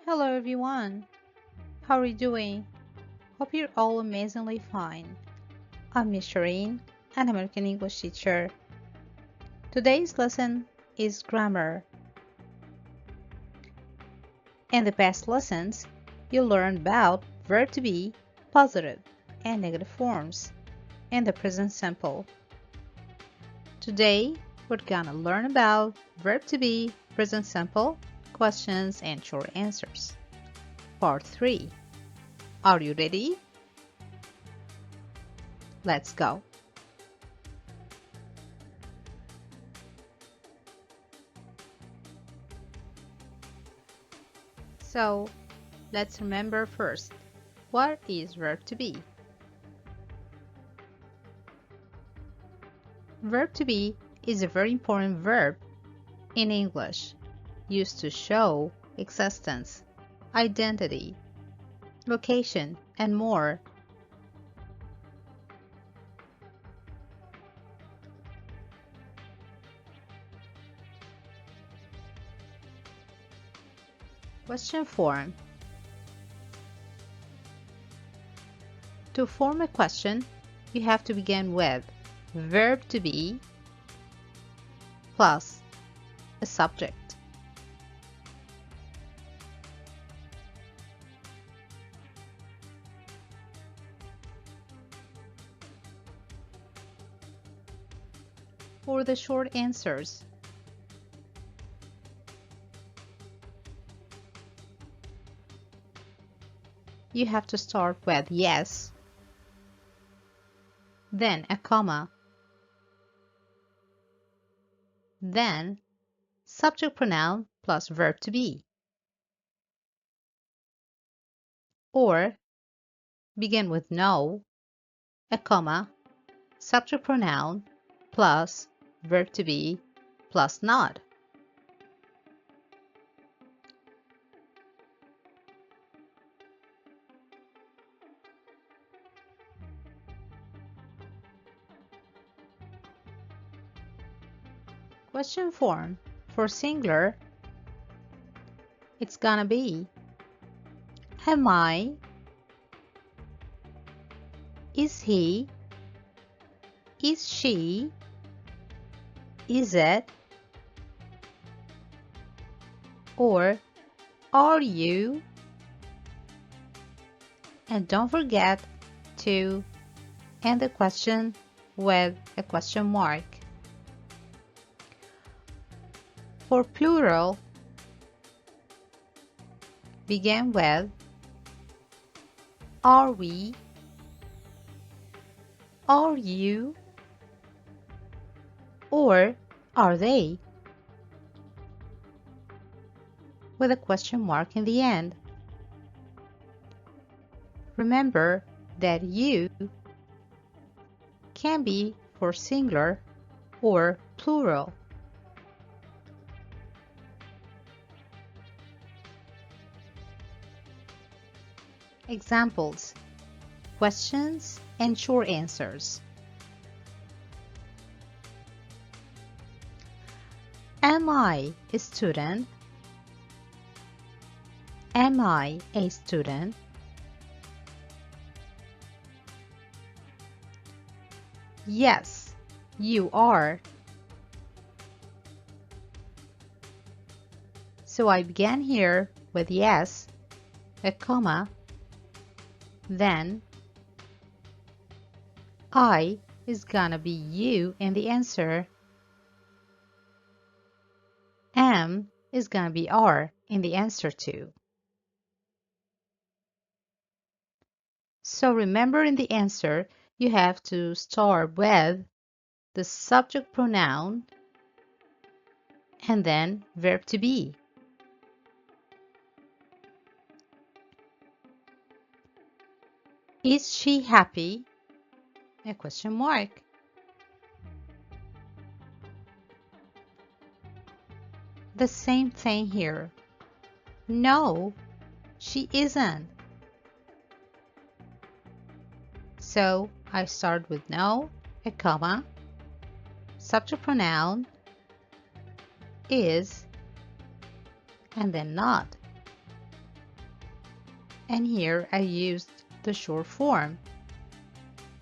Hello everyone, how are you doing? Hope you're all amazingly fine. I'm Ms. Sheerin, an American English teacher. Today's lesson is grammar. In the past lessons, you learned about verb to be, positive and negative forms, and the present simple. Today, we're gonna learn about verb to be, present simple, questions and short answers. Part 3. Are you ready? Let's go. So, let's remember first, what is verb to be? Verb to be is a very important verb in English, used to show existence, identity, location, and more. Question form. To form a question, you have to begin with verb to be plus a subject. For the short answers, you have to start with yes, then a comma, then subject pronoun plus verb to be. Or begin with no, a comma, subject pronoun plus verb to be plus not. Question form. For singular, it's gonna be am I, is he, is she, is it, or are you? And don't forget to end the question with a question mark. For plural, begin with are we, are you, or are they, with a question mark in the end. Remember that you can be for singular or plural. Examples, questions and short answers. Am I a student? Am I a student? Yes, you are. So I began here with yes, a comma, then I is gonna be you in the answer. Am is gonna be are in the answer too. So remember, in the answer, you have to start with the subject pronoun and then verb to be. Is she happy? A question mark. The same thing here. No, she isn't. So I start with no, a comma, subject pronoun, is, and then not. And here I used the short form,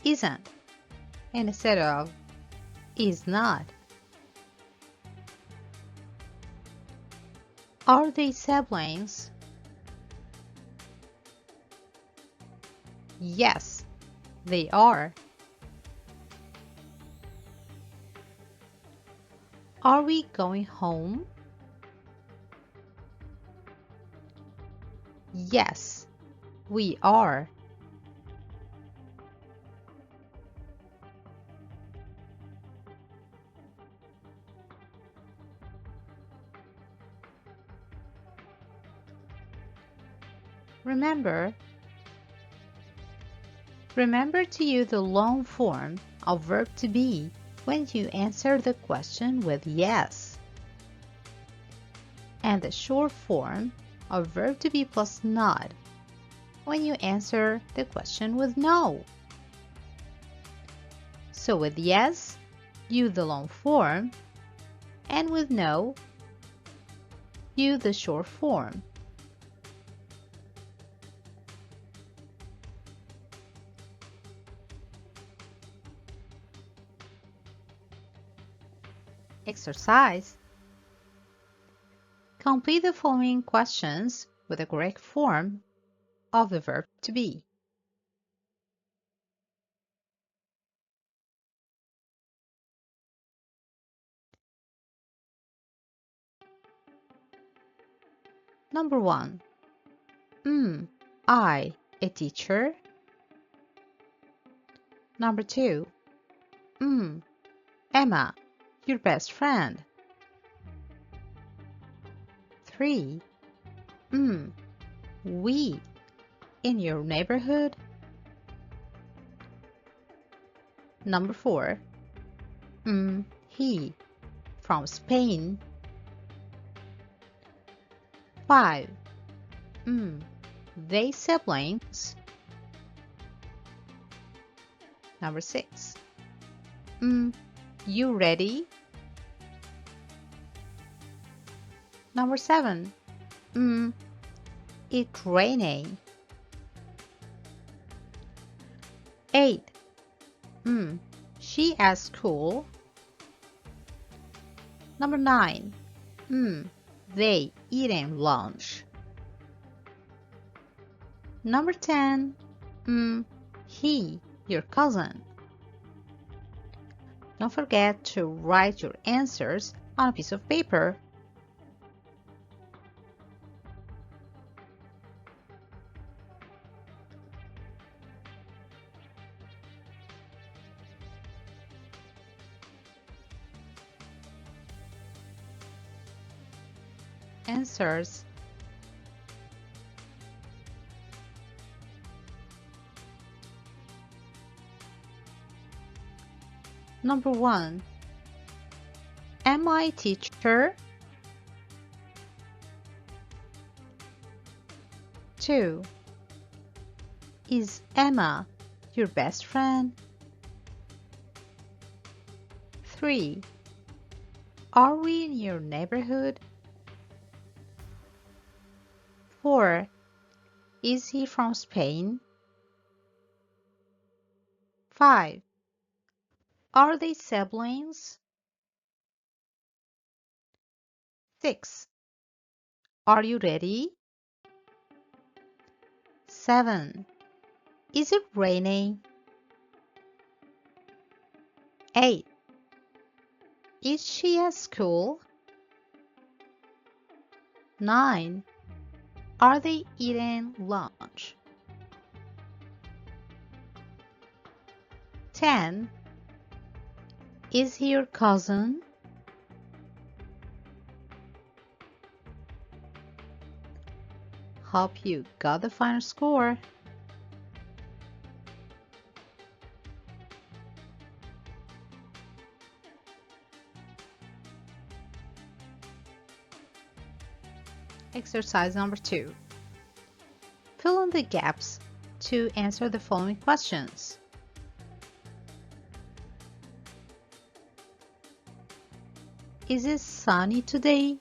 isn't, instead of is not. Are they siblings? Yes, they are. Are we going home? Yes, we are. Remember to use the long form of verb to be when you answer the question with yes, and the short form of verb to be plus not when you answer the question with no. So with yes, use the long form, and with no, use the short form. Exercise. Complete the following questions with the correct form of the verb to be. Number 1. I a teacher? Number 2. Emma, your best friend? 3. We in your neighborhood? Number 4. He from Spain? 5. They siblings? Number 6. You ready? Number 7. It's raining. 8. She at school? Number 9. They eating lunch. Number 10. He, your cousin. Don't forget to write your answers on a piece of paper. Answers. Number 1. Am I teacher? 2. Is Emma your best friend? 3. Are we in your neighborhood? 4. Is he from Spain? 5. Are they siblings? 6. Are you ready? 7. Is it raining? 8. Is she at school? 9. Are they eating lunch? 10. Is he your cousin? Hope you got the final score. Exercise number 2. Fill in the gaps to answer the following questions. Is it sunny today?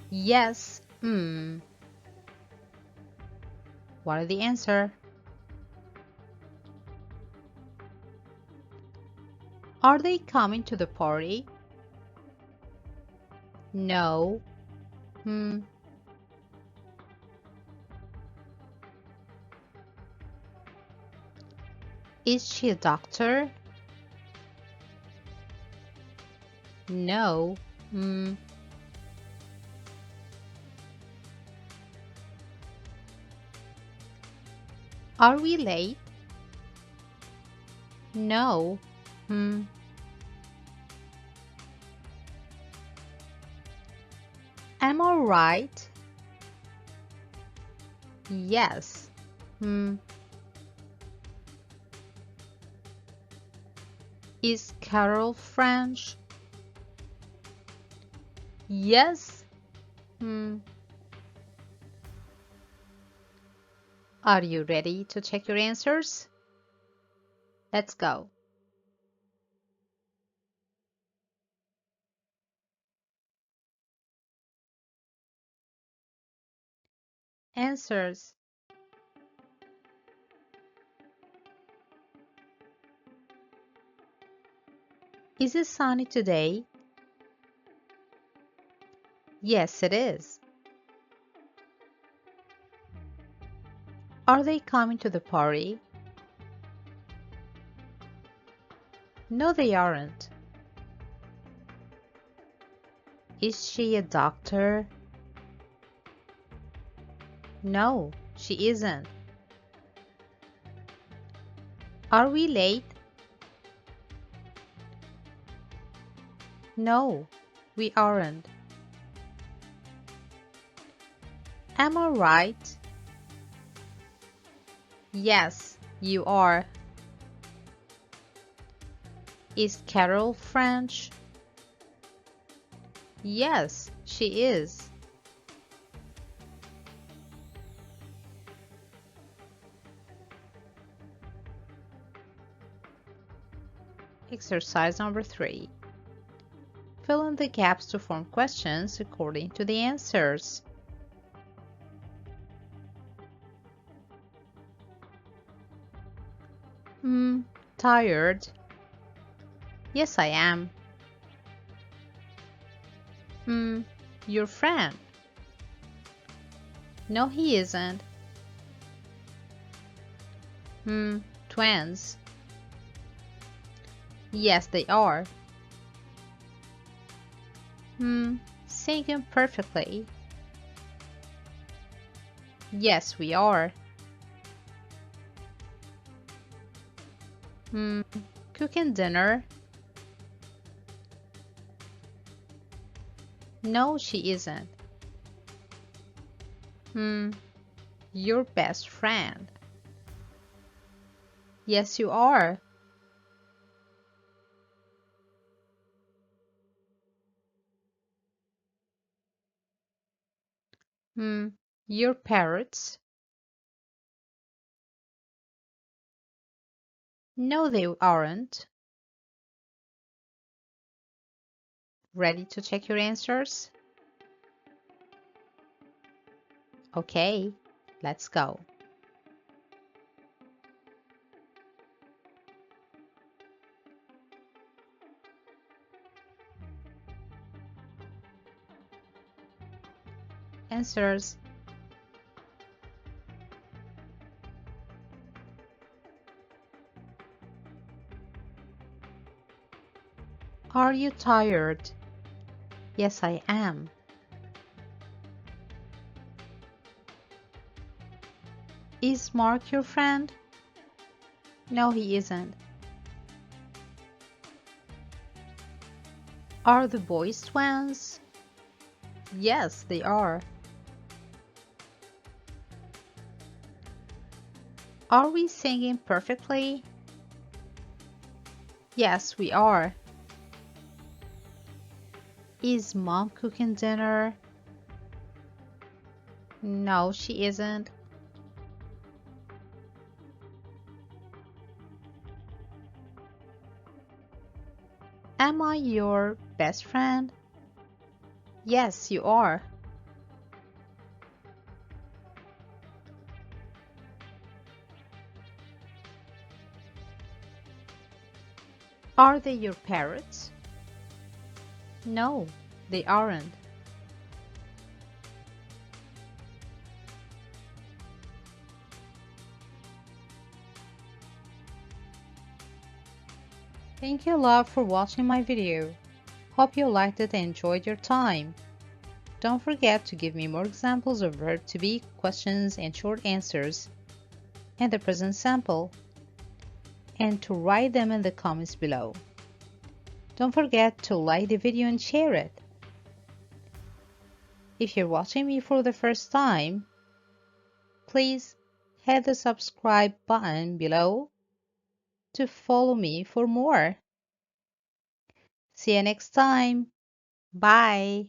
Yes. What is the answer? Are they coming to the party? No. Is she a doctor? No. Are we late? No. Am I right? Yes. Is Carol French? Yes. Are you ready to check your answers? Let's go. Answers. Is it sunny today? Yes, it is. Are they coming to the party? No, they aren't. Is she a doctor? No, she isn't. Are we late? No, we aren't. Am I right? Yes, you are. Is Carol French? Yes, she is. Exercise number 3. Fill in the gaps to form questions according to the answers. Tired. Yes, I am. Your friend. No, he isn't. Twins. Yes, they are. Singing perfectly. Yes, we are. Cooking dinner. No, she isn't. Your best friend. Yes, you are. Your parrots. No, they aren't. Ready to check your answers? Okay, let's go. Answers. Are you tired? Yes, I am. Is Mark your friend? No, he isn't. Are the boys twins? Yes, they are. Are we singing perfectly? Yes, we are. Is mom cooking dinner? No, she isn't. Am I your best friend? Yes, you are. Are they your parrots? No, they aren't. Thank you a lot for watching my video. Hope you liked it and enjoyed your time. Don't forget to give me more examples of verb to be, questions, and short answers, and the present sample, and to write them in the comments below. Don't forget to like the video and share it. If you're watching me for the first time, please hit the subscribe button below to follow me for more. See you next time. Bye.